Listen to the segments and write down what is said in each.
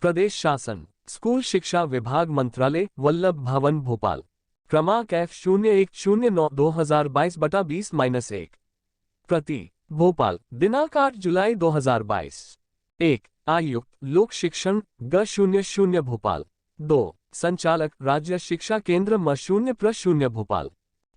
प्रदेश शासन, स्कूल शिक्षा विभाग, मंत्रालय, वल्लभ भवन भोपाल। क्रमांक F01/2022/20-1। प्रति भोपाल, दिनांक 8 जुलाई 2022। 1. आयुक्त लोक शिक्षण G00 भोपाल। 2. संचालक राज्य शिक्षा केंद्र M0/0 भोपाल।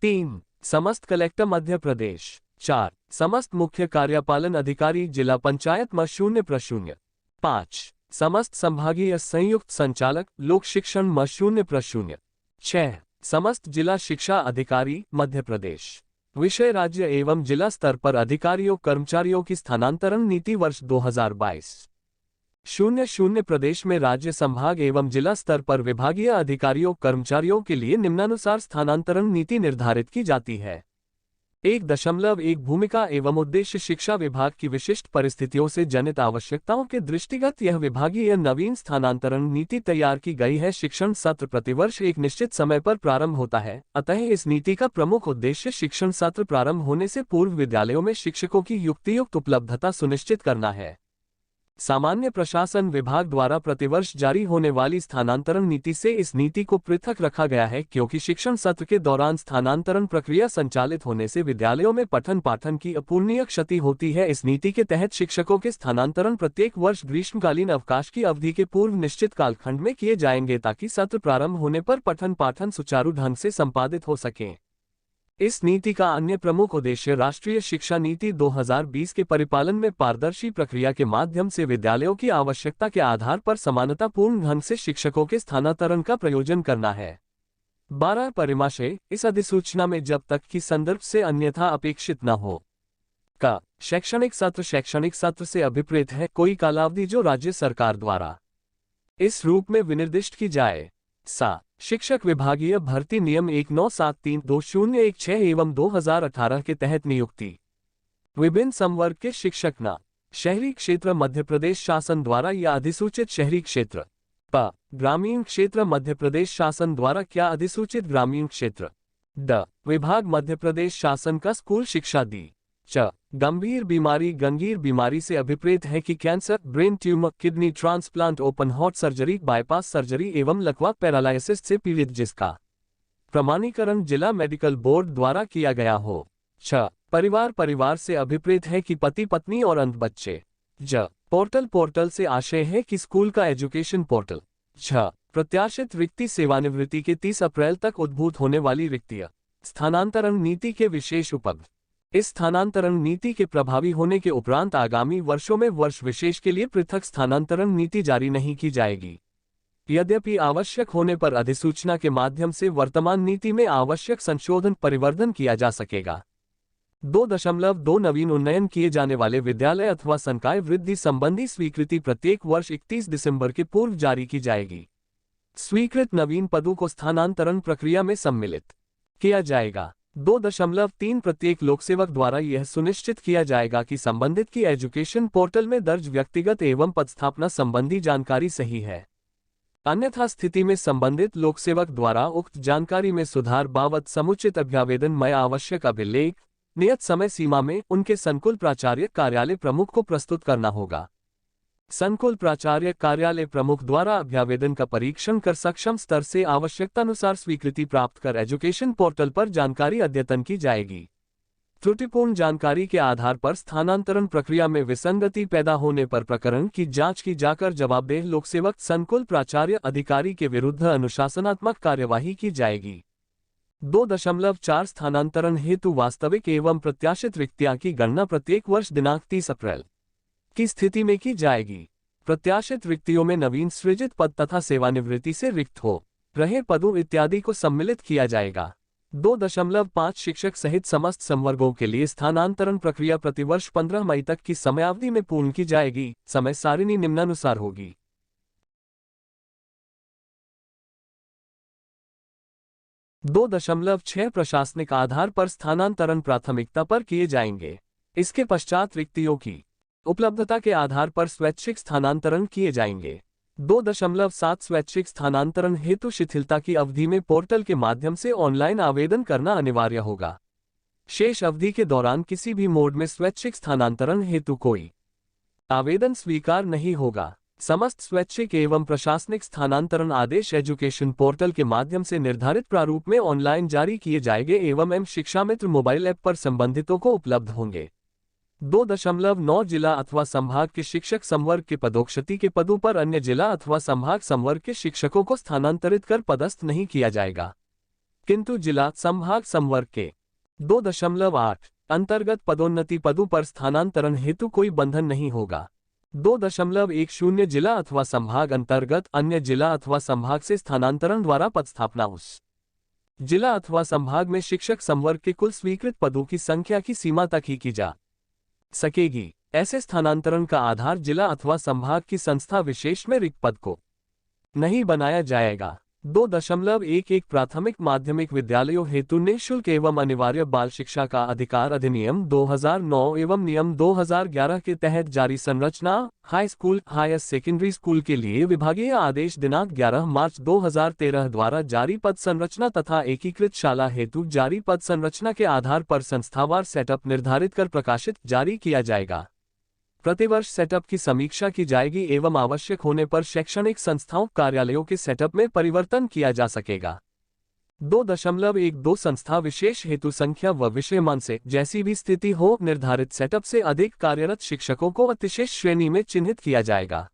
3. समस्त कलेक्टर मध्य प्रदेश। 4. समस्त मुख्य कार्यपालन अधिकारी जिला पंचायत M0/0। 5. समस्त संभागीय संयुक्त संचालक लोक शिक्षण M0/0। 6. समस्त जिला शिक्षा अधिकारी मध्य प्रदेश। विषय राज्य एवं जिला स्तर पर अधिकारियों कर्मचारियों की स्थानांतरण नीति वर्ष 2022-00 प्रदेश में राज्य संभाग एवं जिला स्तर पर विभागीय अधिकारियों कर्मचारियों के लिए निम्नानुसार स्थानांतरण नीति निर्धारित की जाती है। 1.1 भूमिका एवं उद्देश्य शिक्षा विभाग की विशिष्ट परिस्थितियों से जनित आवश्यकताओं के दृष्टिगत यह विभागीय नवीन स्थानांतरण नीति तैयार की गई है। शिक्षण सत्र प्रतिवर्ष एक निश्चित समय पर प्रारंभ होता है, अतः इस नीति का प्रमुख उद्देश्य शिक्षण सत्र प्रारंभ होने से पूर्व विद्यालयों में शिक्षकों की युक्तियुक्त उपलब्धता सुनिश्चित करना है। सामान्य प्रशासन विभाग द्वारा प्रतिवर्ष जारी होने वाली स्थानांतरण नीति से इस नीति को पृथक रखा गया है, क्योंकि शिक्षण सत्र के दौरान स्थानांतरण प्रक्रिया संचालित होने से विद्यालयों में पठन पाठन की अपूरणीय क्षति होती है। इस नीति के तहत शिक्षकों के स्थानांतरण प्रत्येक वर्ष ग्रीष्मकालीन अवकाश की अवधि के पूर्व निश्चित कालखंड में किए जाएंगे, ताकि सत्र प्रारंभ होने पर पठन पाठन सुचारू ढंग से संपादित हो सके। इस नीति का अन्य प्रमुख उद्देश्य राष्ट्रीय शिक्षा नीति 2020 के परिपालन में पारदर्शी प्रक्रिया के माध्यम से विद्यालयों की आवश्यकता के आधार पर समानतापूर्ण ढंग से शिक्षकों के स्थानांतरण का प्रयोजन करना है। 12 परिमाशय इस अधिसूचना में जब तक कि संदर्भ से अन्यथा अपेक्षित न हो। का शैक्षणिक सत्र से अभिप्रेत है कोई कालावधि जो राज्य सरकार द्वारा इस रूप में विनिर्दिष्ट की जाए। सा शिक्षक विभागीय भर्ती नियम 1973-2016 एवं 2018 के तहत नियुक्ति। विभिन्न संवर्ग के शिक्षक न शहरी क्षेत्र मध्य प्रदेश शासन द्वारा या अधिसूचित शहरी क्षेत्र। प ग्रामीण क्षेत्र मध्य प्रदेश शासन द्वारा क्या अधिसूचित ग्रामीण क्षेत्र। ड विभाग मध्य प्रदेश शासन का स्कूल शिक्षा दी। च गंभीर बीमारी से अभिप्रेत है कि cancer, brain tumour, kidney transplant, open heart surgery, bypass surgery एवं लकवा पैरालाइसिस से पीड़ित जिसका प्रमाणीकरण जिला मेडिकल बोर्ड द्वारा किया गया हो। छ परिवार से अभिप्रेत है कि पति पत्नी और अंत बच्चे। ज पोर्टल से आशय है कि स्कूल का एजुकेशन पोर्टल। छ प्रत्याशित रिक्ति सेवानिवृत्ति के 30 अप्रैल तक उद्भूत होने वाली रिक्तियां स्थानांतरण नीति के विशेष उपग्रह। इस स्थानांतरण नीति के प्रभावी होने के उपरांत आगामी वर्षों में वर्ष विशेष के लिए पृथक स्थानांतरण नीति जारी नहीं की जाएगी। यद्यपि आवश्यक होने पर अधिसूचना के माध्यम से वर्तमान नीति में आवश्यक संशोधन परिवर्धन किया जा सकेगा। 2.2 नवीन उन्नयन किए जाने वाले विद्यालय अथवा संकाय वृद्धि संबंधी स्वीकृति प्रत्येक वर्ष 31 दिसंबर के पूर्व जारी की जाएगी। स्वीकृत नवीन पदों को स्थानांतरण प्रक्रिया में सम्मिलित किया जाएगा। 2.3 प्रत्येक लोकसेवक द्वारा यह सुनिश्चित किया जाएगा कि संबंधित की एजुकेशन पोर्टल में दर्ज व्यक्तिगत एवं पदस्थापना संबंधी जानकारी सही है। अन्यथा स्थिति में संबंधित लोकसेवक द्वारा उक्त जानकारी में सुधार बाबत समुचित अभ्यावेदन में आवश्यक अभिलेख नियत समय सीमा में उनके संकुल प्राचार्य कार्यालय प्रमुख को प्रस्तुत करना होगा। संकुल प्राचार्य कार्यालय प्रमुख द्वारा अभ्यावेदन का परीक्षण कर सक्षम स्तर से आवश्यकतानुसार स्वीकृति प्राप्त कर एजुकेशन पोर्टल पर जानकारी अद्यतन की जाएगी। त्रुटिपूर्ण जानकारी के आधार पर स्थानांतरण प्रक्रिया में विसंगति पैदा होने पर प्रकरण की जांच की जाकर जवाबदेह लोकसेवक संकुल प्राचार्य अधिकारी के विरुद्ध अनुशासनात्मक कार्यवाही की जाएगी। 2.4 स्थानांतरण हेतु वास्तविक एवं प्रत्याशित रिक्तियां की गणना प्रत्येक वर्ष दिनांक 30 अप्रैल की स्थिति में की जाएगी। प्रत्याशित रिक्तियों में नवीन सृजित पद तथा सेवानिवृत्ति से रिक्त हो रहे पदों इत्यादि को सम्मिलित किया जाएगा। 2.5 शिक्षक सहित समस्त संवर्गों के लिए स्थानांतरण प्रक्रिया प्रतिवर्ष 15 मई तक की समयावधि में पूर्ण की जाएगी। समय सारिणी निम्नानुसार होगी। 2.6 प्रशासनिक आधार पर स्थानांतरण प्राथमिकता पर किए जाएंगे। इसके पश्चात रिक्तियों की उपलब्धता के आधार पर स्वैच्छिक स्थानांतरण किए जाएंगे। 2.7 स्वैच्छिक स्थानांतरण हेतु शिथिलता की अवधि में पोर्टल के माध्यम से ऑनलाइन आवेदन करना अनिवार्य होगा। शेष अवधि के दौरान किसी भी मोड में स्वैच्छिक स्थानांतरण हेतु कोई आवेदन स्वीकार नहीं होगा। समस्त स्वैच्छिक एवं प्रशासनिक स्थानांतरण आदेश एजुकेशन पोर्टल के माध्यम से निर्धारित प्रारूप में ऑनलाइन जारी किए जाएंगे एवं शिक्षा मित्र मोबाइल ऐप पर संबंधितों को उपलब्ध होंगे। 2.9 जिला अथवा संभाग के शिक्षक संवर्ग के पदोन्नति के पदों पर अन्य जिला अथवा संभाग संवर्ग के शिक्षकों को स्थानांतरित कर पदस्थ नहीं किया जाएगा, किंतु जिला संभाग संवर्ग के 2.8 अंतर्गत पदोन्नति पदों पर स्थानांतरण हेतु कोई बंधन नहीं होगा। 2.10 जिला अथवा संभाग अंतर्गत अन्य जिला अथवा संभाग से स्थानांतरण द्वारा पदस्थापना उस जिला अथवा संभाग में शिक्षक संवर्ग के कुल स्वीकृत पदों की संख्या की सीमा तक ही की जा सकेगी। ऐसे स्थानांतरण का आधार जिला अथवा संभाग की संस्था विशेष में रिक्त पद को नहीं बनाया जाएगा। 2.11 प्राथमिक माध्यमिक विद्यालयों हेतु निःशुल्क एवं अनिवार्य बाल शिक्षा का अधिकार अधिनियम 2009 एवं नियम 2011 के तहत जारी संरचना high school higher secondary school के लिए विभागीय आदेश दिनांक 11 मार्च 2013 द्वारा जारी पद संरचना तथा एकीकृत शाला हेतु जारी पद संरचना के आधार पर संस्थावार सेटअप निर्धारित कर प्रकाशित जारी किया जाएगा। प्रतिवर्ष सेटअप की समीक्षा की जाएगी एवं आवश्यक होने पर शैक्षणिक संस्थाओं कार्यालयों के सेटअप में परिवर्तन किया जा सकेगा। 2.12 संस्था विशेष हेतु संख्या व विषयमान से जैसी भी स्थिति हो निर्धारित सेटअप से अधिक कार्यरत शिक्षकों को अतिशेष श्रेणी में चिन्हित किया जाएगा।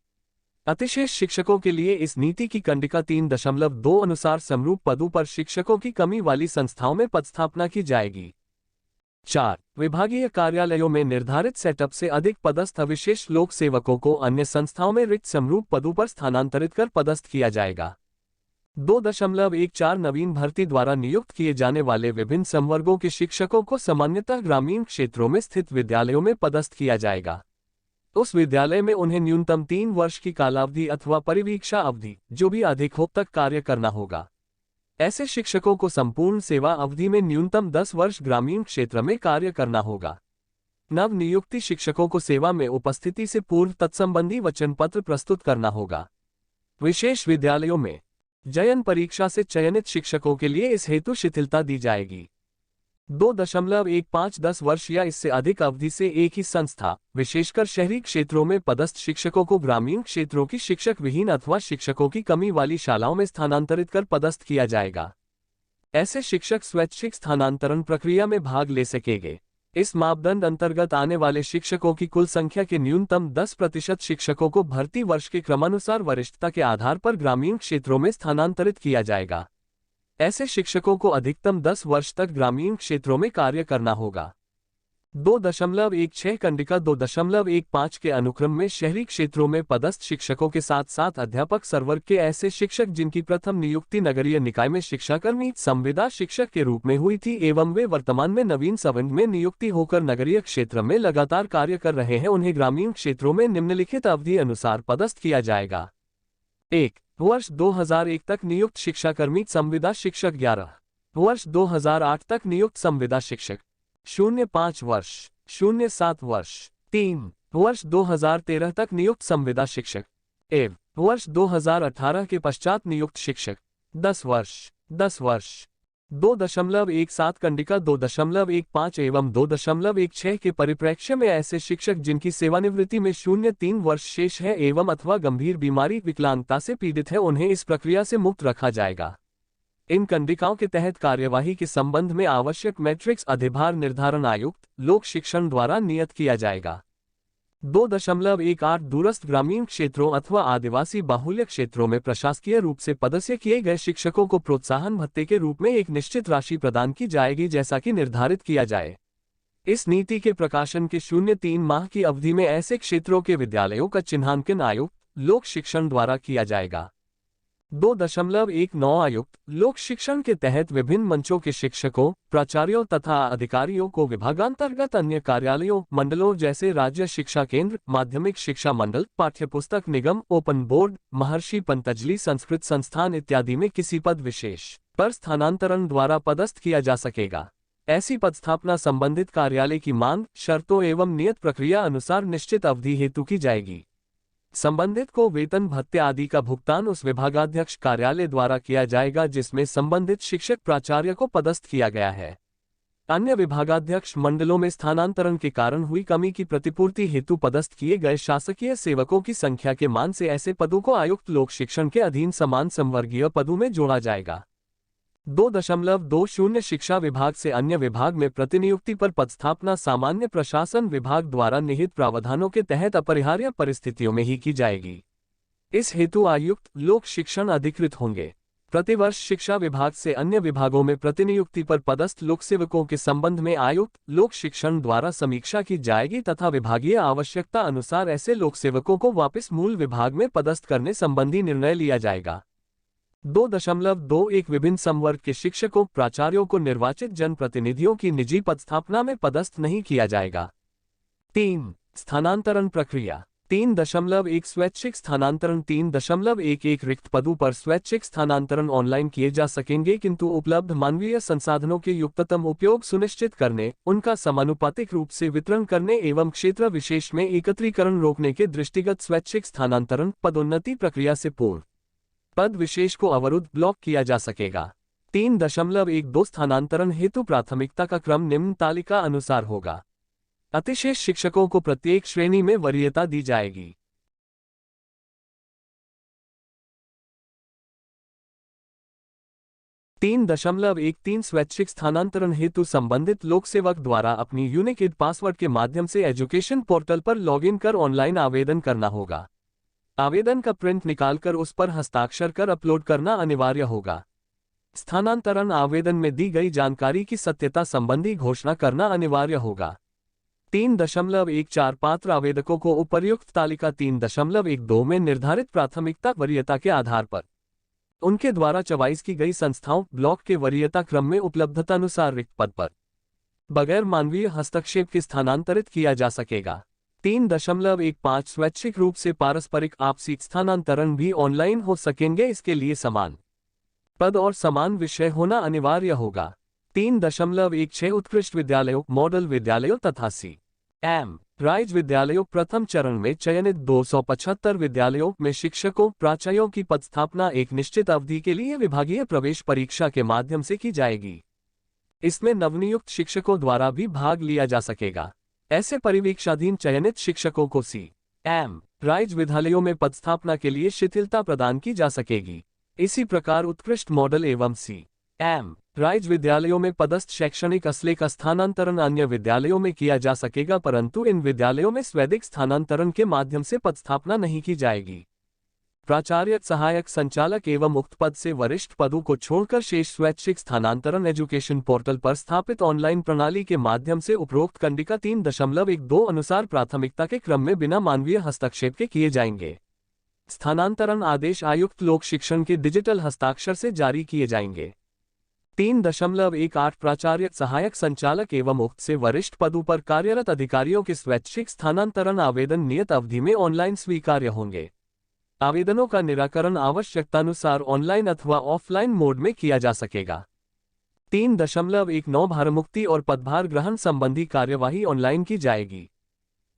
अतिशेष शिक्षकों के लिए इस नीति की कंडिका 3.2 अनुसार समरूप पदों पर शिक्षकों की कमी वाली संस्थाओं में पदस्थापना की जाएगी। 4. विभागीय कार्यालयों में निर्धारित सेटअप से अधिक पदस्थ विशेष लोक सेवकों को अन्य संस्थाओं में रिक्त समरूप पदों पर स्थानांतरित कर पदस्थ किया जाएगा। 2.14 नवीन भर्ती द्वारा नियुक्त किए जाने वाले विभिन्न संवर्गों के शिक्षकों को सामान्यतः ग्रामीण क्षेत्रों में स्थित विद्यालयों में पदस्थ किया जाएगा। उस विद्यालय में उन्हें न्यूनतम 3 वर्ष की कालावधि अथवा परिवीक्षा अवधि जो भी अधिक हो तक कार्य करना होगा। ऐसे शिक्षकों को संपूर्ण सेवा अवधि में न्यूनतम 10 वर्ष ग्रामीण क्षेत्र में कार्य करना होगा। नव नियुक्ति शिक्षकों को सेवा में उपस्थिति से पूर्व तत्संबंधी वचन पत्र प्रस्तुत करना होगा। विशेष विद्यालयों में चयन परीक्षा से चयनित शिक्षकों के लिए इस हेतु शिथिलता दी जाएगी। 2.15 10 वर्ष या इससे अधिक अवधि से एक ही संस्था विशेषकर शहरी क्षेत्रों में पदस्थ शिक्षकों को ग्रामीण क्षेत्रों की शिक्षक विहीन अथवा शिक्षकों की कमी वाली शालाओं में स्थानांतरित कर पदस्थ किया जाएगा। ऐसे शिक्षक स्वैच्छिक स्थानांतरण प्रक्रिया में भाग ले सकेंगे। इस मापदंड अंतर्गत आने वाले शिक्षकों की कुल संख्या के न्यूनतम 10% शिक्षकों को भर्ती वर्ष के क्रमानुसार वरिष्ठता के आधार पर ग्रामीण क्षेत्रों में स्थानांतरित किया जाएगा। ऐसे शिक्षकों को अधिकतम 10 वर्ष तक ग्रामीण क्षेत्रों में कार्य करना होगा। 2.16 कंडिका 2.15 के अनुक्रम में शहरी क्षेत्रों में पदस्थ शिक्षकों के साथ साथ अध्यापक संवर्ग के ऐसे शिक्षक जिनकी प्रथम नियुक्ति नगरीय निकाय में शिक्षाकर्मी संविदा शिक्षक के रूप में हुई थी एवं वे वर्तमान में नवीन संवर्ग में नियुक्ति होकर नगरीय क्षेत्र में लगातार कार्य कर रहे हैं, उन्हें ग्रामीण क्षेत्रों में निम्नलिखित अवधि अनुसार पदस्थ किया जाएगा। 1 वर्ष 2001 तक नियुक्त शिक्षाकर्मी संविदा शिक्षक 11 वर्ष 2008 तक नियुक्त संविदा शिक्षक 0.5 वर्ष 0.7 वर्ष 3 वर्ष 2013 तक नियुक्त संविदा शिक्षक 1 वर्ष 2018 के पश्चात नियुक्त शिक्षक 10 वर्ष 2.17 कंडिका 2.15 एवं 2.16 के परिप्रेक्ष्य में ऐसे शिक्षक जिनकी सेवानिवृत्ति में 0.3 वर्ष शेष है एवं अथवा गंभीर बीमारी विकलांगता से पीड़ित है, उन्हें इस प्रक्रिया से मुक्त रखा जाएगा। इन कंडिकाओं के तहत कार्यवाही के संबंध में आवश्यक मैट्रिक्स अधिभार निर्धारण आयुक्त लोक शिक्षण द्वारा नियत किया जाएगा। 2.18 दूरस्थ ग्रामीण क्षेत्रों अथवा आदिवासी बाहुल्य क्षेत्रों में प्रशासकीय रूप से पदस्थ किए गए शिक्षकों को प्रोत्साहन भत्ते के रूप में एक निश्चित राशि प्रदान की जाएगी जैसा कि निर्धारित किया जाए। इस नीति के प्रकाशन के 0.3 माह की अवधि में ऐसे क्षेत्रों के विद्यालयों का चिन्हांकन आयुक्त लोक शिक्षण द्वारा किया जाएगा। 2.19 आयुक्त लोक शिक्षण के तहत विभिन्न मंचों के शिक्षकों प्राचार्यों तथा अधिकारियों को विभागांतर्गत अन्य कार्यालयों मंडलों जैसे राज्य शिक्षा केंद्र माध्यमिक शिक्षा मंडल पाठ्यपुस्तक निगम ओपन बोर्ड महर्षि पतंजलि संस्कृत संस्थान इत्यादि में किसी पद विशेष पर स्थानांतरण द्वारा पदस्थ किया जा सकेगा। ऐसी पदस्थापना संबंधित कार्यालय की मांग शर्तों एवं नियत प्रक्रिया अनुसार निश्चित अवधि हेतु की जाएगी। संबंधित को वेतन भत्ते आदि का भुगतान उस विभागाध्यक्ष कार्यालय द्वारा किया जाएगा जिसमें संबंधित शिक्षक प्राचार्य को पदस्थ किया गया है। अन्य विभागाध्यक्ष मंडलों में स्थानांतरण के कारण हुई कमी की प्रतिपूर्ति हेतु पदस्थ किए गए शासकीय सेवकों की संख्या के मान से ऐसे पदों को आयुक्त लोक शिक्षण के अधीन समान संवर्गीय पदों में जोड़ा जाएगा। 2.20 शिक्षा विभाग से अन्य विभाग में प्रतिनियुक्ति पर पदस्थापना सामान्य प्रशासन विभाग द्वारा निहित प्रावधानों के तहत अपरिहार्य परिस्थितियों में ही की जाएगी। इस हेतु आयुक्त लोक शिक्षण अधिकृत होंगे। प्रतिवर्ष शिक्षा विभाग से अन्य विभागों में प्रतिनियुक्ति पर पदस्थ लोक सेवकों के संबंध में आयुक्त लोक शिक्षण द्वारा समीक्षा की जाएगी तथा विभागीय आवश्यकता अनुसार ऐसे लोक सेवकों को वापस मूल विभाग में पदस्थ करने संबंधी निर्णय लिया जाएगा। 2.21 विभिन्न संवर्ग के शिक्षकों प्राचार्यों को निर्वाचित जनप्रतिनिधियों की निजी पदस्थापना में पदस्थ नहीं किया जाएगा। 3. स्थानांतरण प्रक्रिया 3.1 स्वैच्छिक स्थानांतरण 3.11 रिक्त पदों पर स्वैच्छिक स्थानांतरण ऑनलाइन किए जा सकेंगे, किंतु उपलब्ध मानवीय संसाधनों के युक्ततम उपयोग सुनिश्चित करने, उनका समानुपातिक रूप से वितरण करने एवं क्षेत्र विशेष में एकत्रीकरण रोकने के दृष्टिगत स्वैच्छिक स्थानांतरण पदोन्नति प्रक्रिया से पूर्व पद विशेष को अवरुद्ध ब्लॉक किया जा सकेगा। 3.12 स्थानांतरण हेतु प्राथमिकता का क्रम निम्न तालिका अनुसार होगा। अतिशेष शिक्षकों को प्रत्येक श्रेणी में वरीयता दी जाएगी। 3.13 स्वैच्छिक स्थानांतरण हेतु संबंधित लोक सेवक द्वारा अपनी यूनिक ID पासवर्ड के माध्यम से एजुकेशन पोर्टल पर लॉगिन कर ऑनलाइन आवेदन करना होगा। आवेदन का प्रिंट निकालकर उस पर हस्ताक्षर कर अपलोड करना अनिवार्य होगा। स्थानांतरण आवेदन में दी गई जानकारी की सत्यता संबंधी घोषणा करना अनिवार्य होगा। 3.14 पात्र आवेदकों को उपर्युक्त तालिका 3.12 में निर्धारित प्राथमिकता वरीयता के आधार पर उनके द्वारा चवाइस की गई संस्थाओं ब्लॉक के वरीयता क्रम में उपलब्धतानुसार रिक्त पद पर बगैर मानवीय हस्तक्षेप के स्थानांतरित किया जा सकेगा। 3.15 स्वैच्छिक रूप से पारस्परिक आपसी स्थानांतरण भी ऑनलाइन हो सकेंगे। इसके लिए समान पद और समान विषय होना अनिवार्य होगा। 3.16 उत्कृष्ट विद्यालयों मॉडल विद्यालयों तथा C.M. राइज विद्यालयों प्रथम चरण में चयनित 275 विद्यालयों में शिक्षकों प्राचार्यों की पदस्थापना एक निश्चित अवधि के लिए विभागीय प्रवेश परीक्षा के माध्यम से की जाएगी। इसमें नवनियुक्त शिक्षकों द्वारा भी भाग लिया जा सकेगा। ऐसे परिवीक्षाधीन चयनित शिक्षकों को C.M. राइज विद्यालयों में पदस्थापना के लिए शिथिलता प्रदान की जा सकेगी। इसी प्रकार उत्कृष्ट मॉडल एवं C.M. राइज विद्यालयों में पदस्थ शैक्षणिक असले का स्थानांतरण अन्य विद्यालयों में किया जा सकेगा, परंतु इन विद्यालयों में स्वैच्छिक स्थानांतरण के माध्यम से पदस्थापना नहीं की जाएगी। प्राचार्य सहायक संचालक एवं उक्त पद से वरिष्ठ पदों को छोड़कर शेष स्वैच्छिक स्थानांतरण एजुकेशन पोर्टल पर स्थापित ऑनलाइन प्रणाली के माध्यम से उपरोक्त कंडिका 3.12 अनुसार प्राथमिकता के क्रम में बिना मानवीय हस्तक्षेप के किए जाएंगे। स्थानांतरण आदेश आयुक्त लोक शिक्षण के डिजिटल हस्ताक्षर से जारी किए जाएंगे। 3.18 प्राचार्य सहायक संचालक एवं उक्त से वरिष्ठ पदों पर कार्यरत अधिकारियों के स्वैच्छिक स्थानांतरण आवेदन नियत अवधि में ऑनलाइन स्वीकार्य होंगे। आवेदनों का निराकरण आवश्यकतानुसार ऑनलाइन अथवा ऑफलाइन मोड में किया जा सकेगा। 3.19 भारमुक्ति और पदभार ग्रहण संबंधी कार्यवाही ऑनलाइन की जाएगी।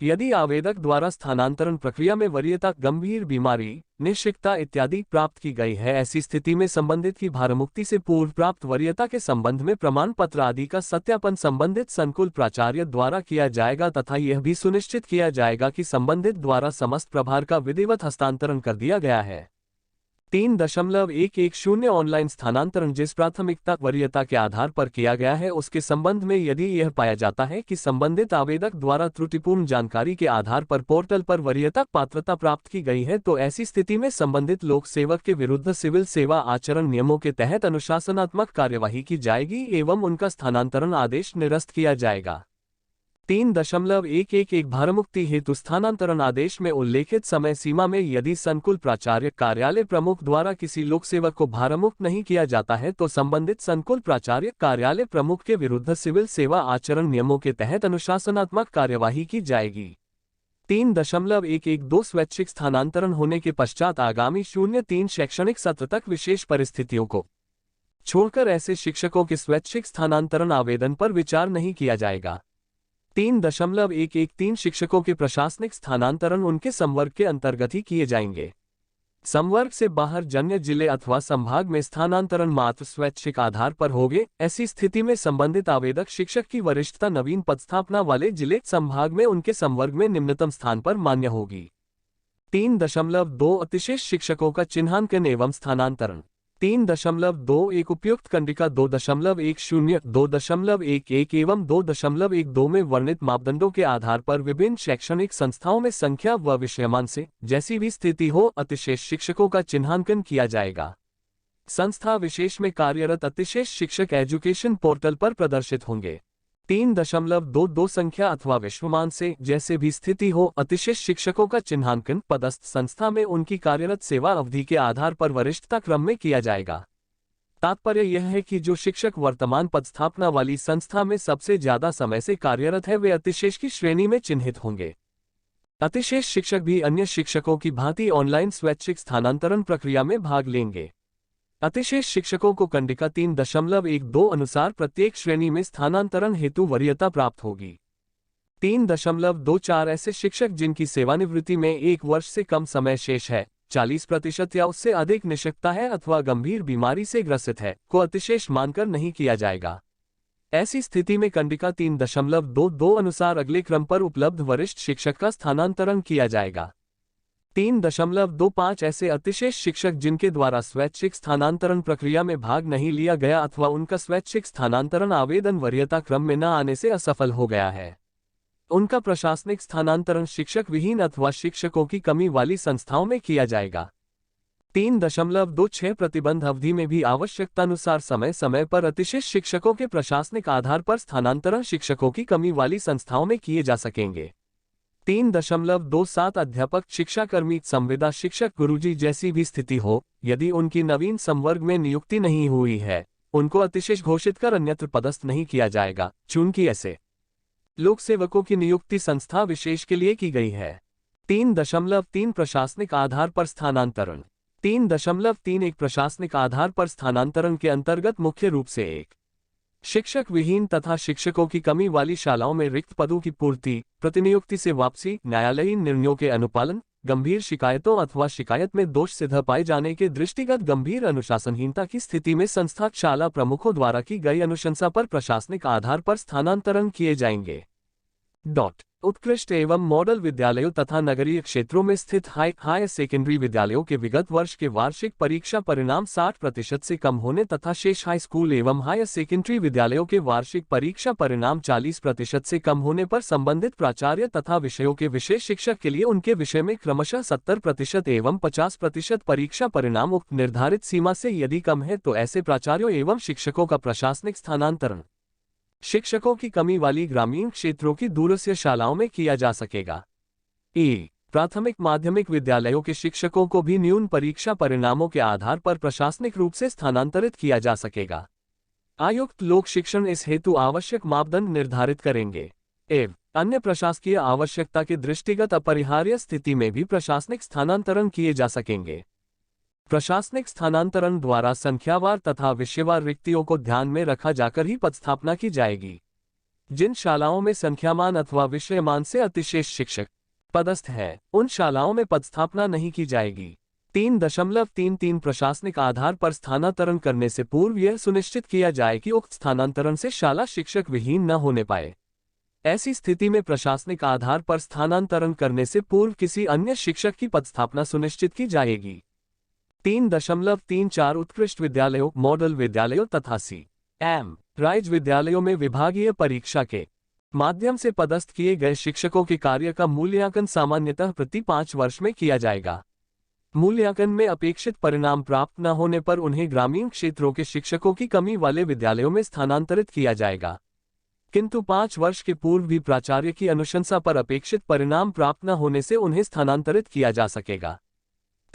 यदि आवेदक द्वारा स्थानांतरण प्रक्रिया में वरीयता, गंभीर बीमारी, निश्चितता इत्यादि प्राप्त की गई है, ऐसी स्थिति में संबंधित की भारमुक्ति से पूर्व प्राप्त वरीयता के संबंध में प्रमाण पत्र आदि का सत्यापन संबंधित संकुल प्राचार्य द्वारा किया जाएगा तथा यह भी सुनिश्चित किया जाएगा कि संबंधित द्वारा समस्त प्रभार का विधिवत हस्तांतरण कर दिया गया है। 3.110 ऑनलाइन स्थानांतरण जिस प्राथमिकता वरीयता के आधार पर किया गया है उसके संबंध में यदि यह पाया जाता है कि संबंधित आवेदक द्वारा त्रुटिपूर्ण जानकारी के आधार पर पोर्टल पर वरीयता पात्रता प्राप्त की गई है, तो ऐसी स्थिति में संबंधित लोक सेवक के विरुद्ध सिविल सेवा आचरण नियमों के तहत अनुशासनात्मक कार्यवाही की जाएगी एवं उनका स्थानांतरण आदेश निरस्त किया जाएगा। 3.11 भारमुक्ति हेतु स्थानांतरण आदेश में उल्लेखित समय सीमा में यदि संकुल प्राचार्य कार्यालय प्रमुख द्वारा किसी लोक सेवक को भारमुक्त नहीं किया जाता है तो संबंधित संकुल प्राचार्य कार्यालय प्रमुख के विरुद्ध सिविल सेवा आचरण नियमों के तहत अनुशासनात्मक कार्यवाही की जाएगी। 3.112 स्वैच्छिक स्थानांतरण होने के पश्चात आगामी 03 शैक्षणिक सत्र तक विशेष परिस्थितियों को छोड़कर ऐसे शिक्षकों के स्वैच्छिक स्थानांतरण आवेदन पर विचार नहीं किया जाएगा। 3.113 शिक्षकों के प्रशासनिक स्थानांतरण उनके संवर्ग के अंतर्गत ही किए जाएंगे। संवर्ग से बाहर जन्य जिले अथवा संभाग में स्थानांतरण मात्र स्वैच्छिक आधार पर होगे। ऐसी स्थिति में संबंधित आवेदक शिक्षक की वरिष्ठता नवीन पदस्थापना वाले जिले संभाग में उनके संवर्ग में निम्नतम स्थान पर मान्य होगी। 3.2 अतिशेष शिक्षकों का चिन्हांकन एवं स्थानांतरण। 3.21 उपयुक्त कंडिका 2.10, 2.11 एवं 2.12 में वर्णित मापदंडों के आधार पर विभिन्न शैक्षणिक संस्थाओं में संख्या व विषयमान से जैसी भी स्थिति हो अतिशेष शिक्षकों का चिन्हांकन किया जाएगा। संस्था विशेष में कार्यरत अतिशेष शिक्षक एजुकेशन पोर्टल पर प्रदर्शित होंगे। 3.22 संख्या अथवा विश्वमान से जैसे भी स्थिति हो अतिशेष शिक्षकों का चिन्हांकन पदस्थ संस्था में उनकी कार्यरत सेवा अवधि के आधार पर वरिष्ठता क्रम में किया जाएगा। तात्पर्य यह है कि जो शिक्षक वर्तमान पदस्थापना वाली संस्था में सबसे ज्यादा समय से कार्यरत है वे अतिशेष की श्रेणी में चिन्हित होंगे। अतिशेष शिक्षक भी अन्य शिक्षकों की भांति ऑनलाइन स्वैच्छिक स्थानांतरण प्रक्रिया में भाग लेंगे। अतिशेष शिक्षकों को कंडिका 3.12 अनुसार प्रत्येक श्रेणी में स्थानांतरण हेतु वरीयता प्राप्त होगी। 3.24 ऐसे शिक्षक जिनकी सेवानिवृत्ति में 1 वर्ष से कम समय शेष है, 40% या उससे अधिक निशक्तता है अथवा गंभीर बीमारी से ग्रसित है, को अतिशेष मानकर नहीं किया जाएगा। ऐसी स्थिति में कंडिका 3.22 अनुसार अगले क्रम पर उपलब्ध वरिष्ठ शिक्षक का स्थानांतरण किया जाएगा। 3.25 ऐसे अतिशेष शिक्षक जिनके द्वारा स्वैच्छिक स्थानांतरण प्रक्रिया में भाग नहीं लिया गया अथवा उनका स्वैच्छिक स्थानांतरण आवेदन वरीयता क्रम में न आने से असफल हो गया है, उनका प्रशासनिक स्थानांतरण शिक्षक विहीन अथवा शिक्षकों की कमी वाली संस्थाओं में किया जाएगा। 3.26 प्रतिबंध अवधि में भी आवश्यकतानुसार समय समय पर अतिशेष शिक्षकों के प्रशासनिक आधार पर स्थानांतरण शिक्षकों की कमी वाली संस्थाओं में किए जा सकेंगे। 3.27 अध्यापक शिक्षाकर्मी संविदा शिक्षक गुरुजी जैसी भी स्थिति हो, यदि उनकी नवीन संवर्ग में नियुक्ति नहीं हुई है, उनको अतिशेष घोषित कर अन्यत्र पदस्थ नहीं किया जाएगा, चूंकि ऐसे लोक सेवकों की नियुक्ति संस्था विशेष के लिए की गई है। 3.3 प्रशासनिक आधार पर स्थानांतरण। 3.31 प्रशासनिक आधार पर स्थानांतरण के अंतर्गत मुख्य रूप से एक शिक्षक विहीन तथा शिक्षकों की कमी वाली शालाओं में रिक्त पदों की पूर्ति, प्रतिनियुक्ति से वापसी, न्यायालयीन निर्णयों के अनुपालन, गंभीर शिकायतों अथवा शिकायत में दोष सिद्ध पाए जाने के दृष्टिगत गंभीर अनुशासनहीनता की स्थिति में संस्था शाला प्रमुखों द्वारा की गई अनुशंसा पर प्रशासनिक आधार पर स्थानांतरण किए जाएंगे। उत्कृष्ट एवं मॉडल विद्यालयों तथा नगरीय क्षेत्रों में स्थित हायर सेकेंडरी विद्यालयों के विगत वर्ष के वार्षिक परीक्षा परिणाम 60% से कम होने तथा शेष हाई स्कूल एवं हायर सेकेंडरी विद्यालयों के वार्षिक परीक्षा परिणाम 40% से कम होने पर संबंधित प्राचार्य तथा विषयों के विषय शिक्षक के लिए उनके विषय में क्रमशः 70% एवं 50% परीक्षा परिणाम उक्त निर्धारित सीमा से यदि कम है तो ऐसे प्राचार्यों एवं शिक्षकों का प्रशासनिक स्थानांतरण शिक्षकों की कमी वाली ग्रामीण क्षेत्रों की दूरस्थ शालाओं में किया जा सकेगा। प्राथमिक माध्यमिक विद्यालयों के शिक्षकों को भी न्यून परीक्षा परिणामों के आधार पर प्रशासनिक रूप से स्थानांतरित किया जा सकेगा। आयुक्त लोक शिक्षण इस हेतु आवश्यक मापदंड निर्धारित करेंगे एवं अन्य प्रशासकीय आवश्यकता के दृष्टिगत अपरिहार्य स्थिति में भी प्रशासनिक स्थानांतरण किए जा सकेंगे। प्रशासनिक स्थानांतरण द्वारा संख्यावार तथा विषयवार रिक्तियों को ध्यान में रखा जाकर ही पदस्थापना की जाएगी। जिन शालाओं में संख्यामान अथवा विषयमान से अतिशेष शिक्षक पदस्थ है, उन शालाओं में पदस्थापना नहीं की जाएगी। 3.33 प्रशासनिक आधार पर स्थानांतरण करने से पूर्व यह सुनिश्चित किया जाए कि उक्त स्थानांतरण से शाला शिक्षक विहीन न होने पाए। ऐसी स्थिति में प्रशासनिक आधार पर स्थानांतरण करने से पूर्व किसी अन्य शिक्षक की पदस्थापना सुनिश्चित की जाएगी। 3.34 उत्कृष्ट विद्यालयों, मॉडल विद्यालयों तथा राइज विद्यालयों में विभागीय परीक्षा के माध्यम से पदस्थ किए गए शिक्षकों के कार्य का मूल्यांकन सामान्यतः प्रति 5 वर्ष में किया जाएगा। मूल्यांकन में अपेक्षित परिणाम प्राप्त न होने पर उन्हें ग्रामीण क्षेत्रों के शिक्षकों की कमी वाले विद्यालयों में स्थानांतरित किया जाएगा, किंतु 5 वर्ष के पूर्व भी प्राचार्य की अनुशंसा पर अपेक्षित परिणाम प्राप्त न होने से उन्हें स्थानांतरित किया जा सकेगा।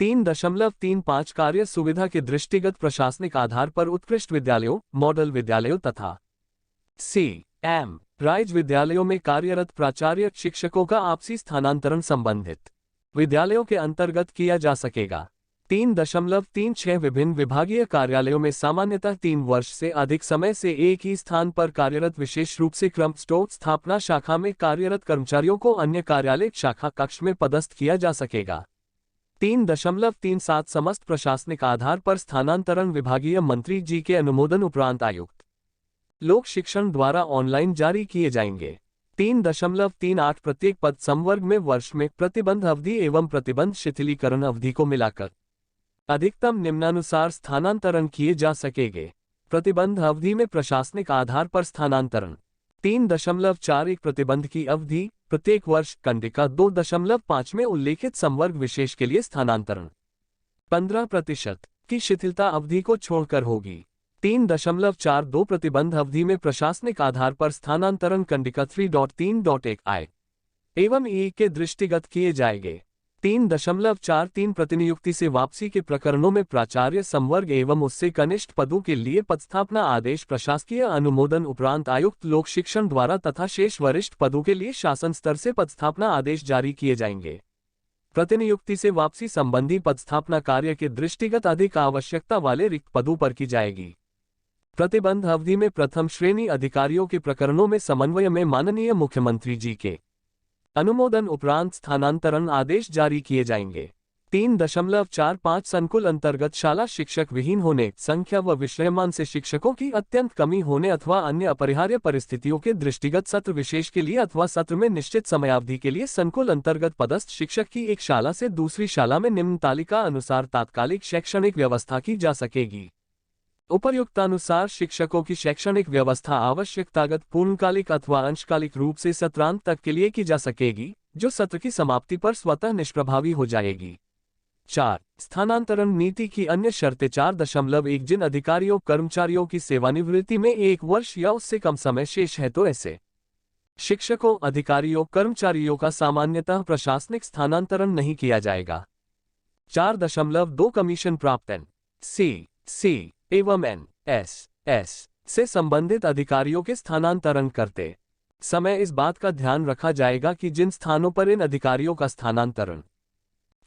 3.35 कार्य सुविधा के दृष्टिगत प्रशासनिक आधार पर उत्कृष्ट विद्यालयों, मॉडल विद्यालयों तथा राइज विद्यालयों में कार्यरत प्राचार्य शिक्षकों का आपसी स्थानांतरण संबंधित विद्यालयों के अंतर्गत किया जा सकेगा। 3.36 विभिन्न विभागीय कार्यालयों में सामान्यतः 3 वर्ष से अधिक समय से एक ही स्थान पर कार्यरत विशेष रूप से क्रम स्टोर स्थापना शाखा में कार्यरत कर्मचारियों को अन्य कार्यालय शाखा कक्ष में पदस्थ किया जा सकेगा। 3.37 समस्त प्रशासनिक आधार पर स्थानांतरण विभागीय मंत्री जी के अनुमोदन उपरांत आयुक्त लोक शिक्षण द्वारा ऑनलाइन जारी किए जाएंगे। 3.38 प्रत्येक पद संवर्ग में वर्ष में प्रतिबंध अवधि एवं प्रतिबंध शिथिलीकरण अवधि को मिलाकर अधिकतम निम्नानुसार स्थानांतरण किए जा सकेंगे। प्रतिबंध अवधि में प्रशासनिक आधार पर स्थानांतरण 3.41 प्रतिबंध की अवधि प्रत्येक वर्ष कंडिका 2.5 में उल्लेखित संवर्ग विशेष के लिए स्थानांतरण 15% की शिथिलता अवधि को छोड़कर होगी। 3.42 प्रतिबंध अवधि में प्रशासनिक आधार पर स्थानांतरण कंडिका 3.3.1 आय एवं ई के दृष्टिगत किए जाएंगे। 3.43 प्रतिनियुक्ति से वापसी के प्रकरणों में प्राचार्य संवर्ग एवं उससे कनिष्ठ पदों के लिए पदस्थापना आदेश प्रशासकीय अनुमोदन उपरांत आयुक्त लोक शिक्षण द्वारा तथा शेष वरिष्ठ पदों के लिए शासन स्तर से पदस्थापना आदेश जारी किए जाएंगे। प्रतिनियुक्ति से वापसी संबंधी पदस्थापना कार्य के दृष्टिगत अधिक आवश्यकता वाले रिक्त पदों पर की जाएगी। प्रतिबंध अवधि में प्रथम श्रेणी अधिकारियों के प्रकरणों में समन्वय में माननीय मुख्यमंत्री जी के अनुमोदन उपरांत स्थानांतरण आदेश जारी किए जाएंगे। 3.45 संकुल अंतर्गत शाला शिक्षक विहीन होने, संख्या व विषयमान से शिक्षकों की अत्यंत कमी होने अथवा अन्य अपरिहार्य परिस्थितियों के दृष्टिगत सत्र विशेष के लिए अथवा सत्र में निश्चित समयावधि के लिए संकुल अंतर्गत पदस्थ शिक्षक की एक शाला से दूसरी शाला में निम्न तालिका अनुसार तात्कालिक शैक्षणिक व्यवस्था की जा सकेगी। उपर्युक्तानुसार शिक्षकों की शैक्षणिक व्यवस्था आवश्यकतागत पूर्णकालिक अथवा अंशकालिक रूप से सत्रांत तक के लिए की जा सकेगी, जो सत्र की समाप्ति पर स्वतः निष्प्रभावी हो जाएगी। 4. स्थानांतरण नीति की अन्य शर्तें 4.1 जिन अधिकारियों कर्मचारियों की सेवानिवृत्ति में 1 वर्ष या उससे कम समय शेष है तो ऐसे शिक्षकों अधिकारियों कर्मचारियों का सामान्यतः प्रशासनिक स्थानांतरण नहीं किया जाएगा। 4.2 कमीशन प्राप्त NC एवं NSS से संबंधित अधिकारियों के स्थानांतरण करते समय इस बात का ध्यान रखा जाएगा कि जिन स्थानों पर इन अधिकारियों का स्थानांतरण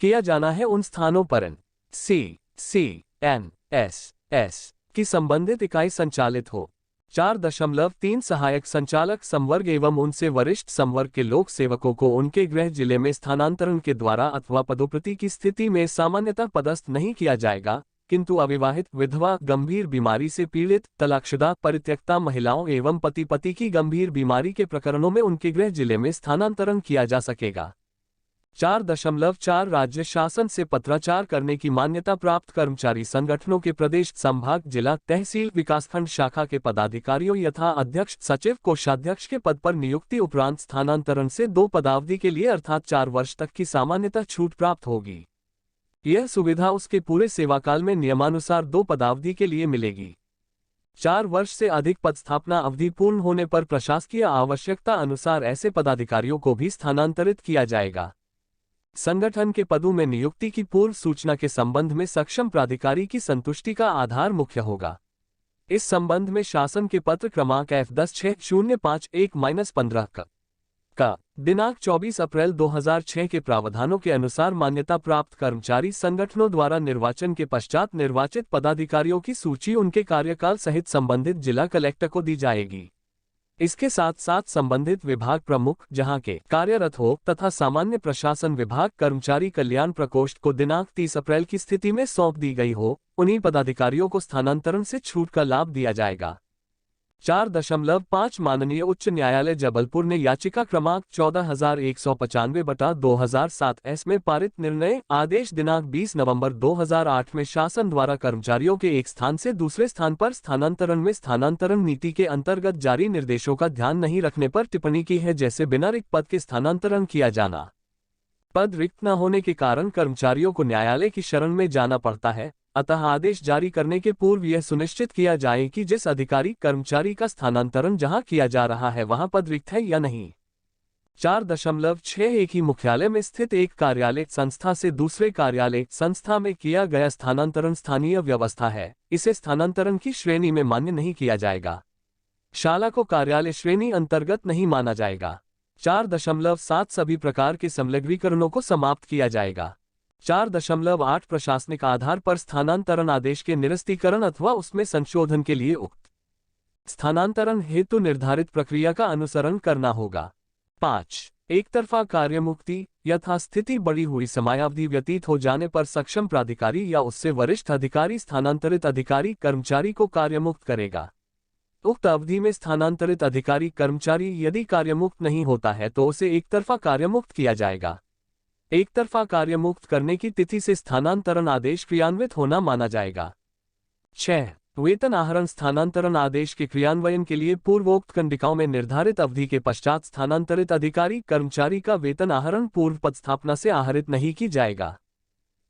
किया जाना है उन स्थानों पर NCNSS की संबंधित इकाई संचालित हो। 4.3 सहायक संचालक संवर्ग एवं उनसे वरिष्ठ संवर्ग के लोक सेवकों को उनके गृह जिले में स्थानांतरण के द्वारा अथवा पदोन्नति की स्थिति में सामान्यतः पदस्थ नहीं किया जाएगा, किंतु अविवाहित, विधवा, गंभीर बीमारी से पीड़ित, तलाकशुदा, परित्यक्ता महिलाओं एवं पति की गंभीर बीमारी के प्रकरणों में उनके गृह जिले में स्थानांतरण किया जा सकेगा। 4.4 राज्य शासन से पत्राचार करने की मान्यता प्राप्त कर्मचारी संगठनों के प्रदेश, संभाग, जिला, तहसील, विकासखंड शाखा के पदाधिकारियों यथा अध्यक्ष, सचिव, कोषाध्यक्ष के पद पर नियुक्ति उपरांत स्थानांतरण से 2 पदावधि के लिए अर्थात 4 वर्ष तक की सामान्यतः छूट प्राप्त होगी। यह सुविधा उसके पूरे सेवाकाल में नियमानुसार 2 पदावधि के लिए मिलेगी। 4 वर्ष से अधिक पदस्थापना अवधि पूर्ण होने पर प्रशासकीय आवश्यकता अनुसार ऐसे पदाधिकारियों को भी स्थानांतरित किया जाएगा। संगठन के पदों में नियुक्ति की पूर्व सूचना के संबंध में सक्षम प्राधिकारी की संतुष्टि का आधार मुख्य होगा। इस संबंध में शासन के पत्र क्रमांक F10/6051-15 का दिनांक 24 अप्रैल 2006 के प्रावधानों के अनुसार मान्यता प्राप्त कर्मचारी संगठनों द्वारा निर्वाचन के पश्चात निर्वाचित पदाधिकारियों की सूची उनके कार्यकाल सहित संबंधित जिला कलेक्टर को दी जाएगी। इसके साथ साथ संबंधित विभाग प्रमुख जहां के कार्यरत हो तथा सामान्य प्रशासन विभाग कर्मचारी कल्याण प्रकोष्ठ को दिनांक 30 अप्रैल की स्थिति में सौंप दी गई हो, उन्हीं पदाधिकारियों को स्थानांतरण से छूट का लाभ दिया जाएगा। 4.5 माननीय उच्च न्यायालय जबलपुर ने याचिका क्रमांक 14195/2007 में पारित निर्णय आदेश दिनांक 20 नवंबर 2008 में शासन द्वारा कर्मचारियों के एक स्थान से दूसरे स्थान पर स्थानांतरण में स्थानांतरण नीति के अंतर्गत जारी निर्देशों का ध्यान नहीं रखने पर टिप्पणी की है, जैसे बिना रिक्त पद के स्थानांतरण किया जाना, पद रिक्त न होने के कारण कर्मचारियों को न्यायालय की शरण में जाना पड़ता है। अतः आदेश जारी करने के पूर्व यह सुनिश्चित किया जाए कि जिस अधिकारी कर्मचारी का स्थानांतरण जहां किया जा रहा है वहां पद रिक्त है या नहीं। 4.6 एक ही मुख्यालय में स्थित एक कार्यालय संस्था से दूसरे कार्यालय संस्था में किया गया स्थानांतरण स्थानीय व्यवस्था है, इसे स्थानांतरण की श्रेणी में मान्य नहीं किया जाएगा। शाला को कार्यालय श्रेणी अंतर्गत नहीं माना जाएगा। 4.7 सभी प्रकार के समलग्नीकरणों को समाप्त किया जाएगा। 4.8 प्रशासनिक आधार पर स्थानांतरण आदेश के निरस्तीकरण अथवा उसमें संशोधन के लिए उक्त स्थानांतरण हेतु निर्धारित प्रक्रिया का अनुसरण करना होगा। 5 एक तरफा कार्यमुक्ति यथास्थिति बढ़ी हुई समयावधि व्यतीत हो जाने पर सक्षम प्राधिकारी या उससे वरिष्ठ अधिकारी स्थानांतरित अधिकारी कर्मचारी को कार्यमुक्त करेगा। उक्त अवधि में स्थानांतरित अधिकारी कर्मचारी यदि कार्यमुक्त नहीं होता है तो उसे एक तरफा कार्यमुक्त किया जाएगा। एक तरफा कार्यमुक्त करने की तिथि से स्थानांतरण आदेश क्रियान्वित होना माना जाएगा। 6. वेतन आहरण स्थानांतरण आदेश के क्रियान्वयन के लिए पूर्वोक्त कंडिकाओं में निर्धारित अवधि के पश्चात स्थानांतरित अधिकारी कर्मचारी का वेतन आहरण पूर्व पदस्थापना से आहरित नहीं की जाएगा।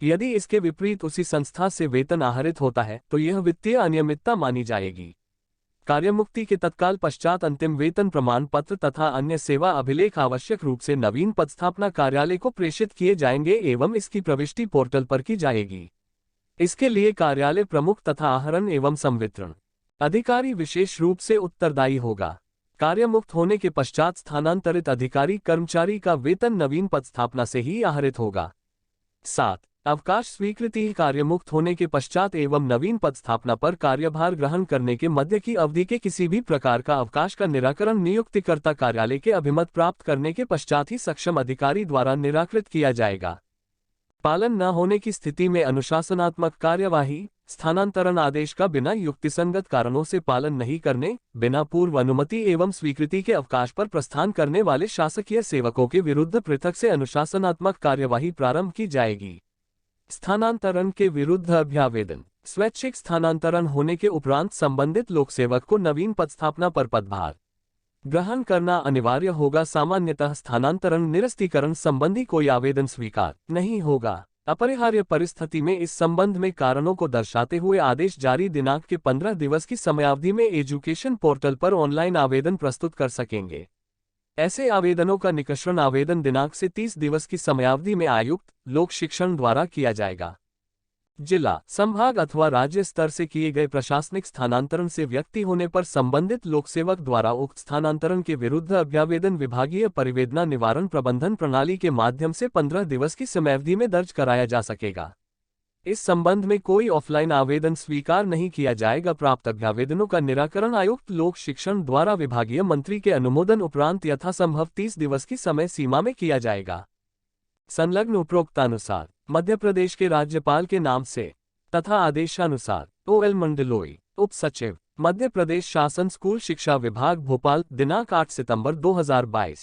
यदि इसके विपरीत उसी संस्था से वेतन आहरित होता है तो यह वित्तीय अनियमितता मानी जाएगी। कार्यमुक्ति के तत्काल पश्चात अंतिम वेतन प्रमाण पत्र तथा अन्य सेवा अभिलेख आवश्यक रूप से नवीन पदस्थापना कार्यालय को प्रेषित किए जाएंगे एवं इसकी प्रविष्टि पोर्टल पर की जाएगी। इसके लिए कार्यालय प्रमुख तथा आहरण एवं संवितरण अधिकारी विशेष रूप से उत्तरदायी होगा। कार्यमुक्त होने के पश्चात स्थानांतरित अधिकारी कर्मचारी का वेतन नवीन पदस्थापना से ही आहरित होगा। 7. अवकाश स्वीकृति कार्यमुक्त होने के पश्चात एवं नवीन पदस्थापना पर कार्यभार ग्रहण करने के मध्य की अवधि के किसी भी प्रकार का अवकाश का निराकरण नियुक्तिकर्ता कार्यालय के अभिमत प्राप्त करने के पश्चात ही सक्षम अधिकारी द्वारा निराकृत किया जाएगा। पालन न होने की स्थिति में अनुशासनात्मक कार्यवाही स्थानांतरण आदेश का बिना युक्तिसंगत कारणों से पालन नहीं करने, बिना पूर्व अनुमति एवं स्वीकृति के अवकाश पर प्रस्थान करने वाले शासकीय सेवकों के विरुद्ध पृथक से अनुशासनात्मक कार्यवाही प्रारंभ की जाएगी। स्थानांतरण के विरुद्ध अभ्यावेदन स्वैच्छिक स्थानांतरण होने के उपरांत संबंधित लोकसेवक को नवीन पदस्थापना पर पदभार ग्रहण करना अनिवार्य होगा। सामान्यतः स्थानांतरण निरस्तीकरण संबंधी कोई आवेदन स्वीकार नहीं होगा। अपरिहार्य परिस्थिति में इस संबंध में कारणों को दर्शाते हुए आदेश जारी दिनांक के 15 दिवस की समयावधि में एजुकेशन पोर्टल पर ऑनलाइन आवेदन प्रस्तुत कर सकेंगे। ऐसे आवेदनों का निकषरण आवेदन दिनांक से 30 दिवस की समयावधि में आयुक्त लोक शिक्षण द्वारा किया जाएगा। जिला, संभाग अथवा राज्य स्तर से किए गए प्रशासनिक स्थानांतरण से व्यक्ति होने पर संबंधित लोकसेवक द्वारा उक्त स्थानांतरण के विरुद्ध अभ्यावेदन विभागीय परिवेदना निवारण प्रबंधन प्रणाली के माध्यम से 15 दिवस की समयावधि में दर्ज कराया जा सकेगा। इस संबंध में कोई ऑफलाइन आवेदन स्वीकार नहीं किया जाएगा। प्राप्त अभ्यावेदनों का निराकरण आयुक्त लोक शिक्षण द्वारा विभागीय मंत्री के अनुमोदन उपरांत यथासंभव 30 दिवस की समय सीमा में किया जाएगा। संलग्न उपरोक्तानुसार मध्य प्रदेश के राज्यपाल के नाम से तथा आदेशानुसार OL मंडलोई, उप सचिव, मध्य प्रदेश शासन, स्कूल शिक्षा विभाग, भोपाल, दिनांक 8 सितंबर 2022।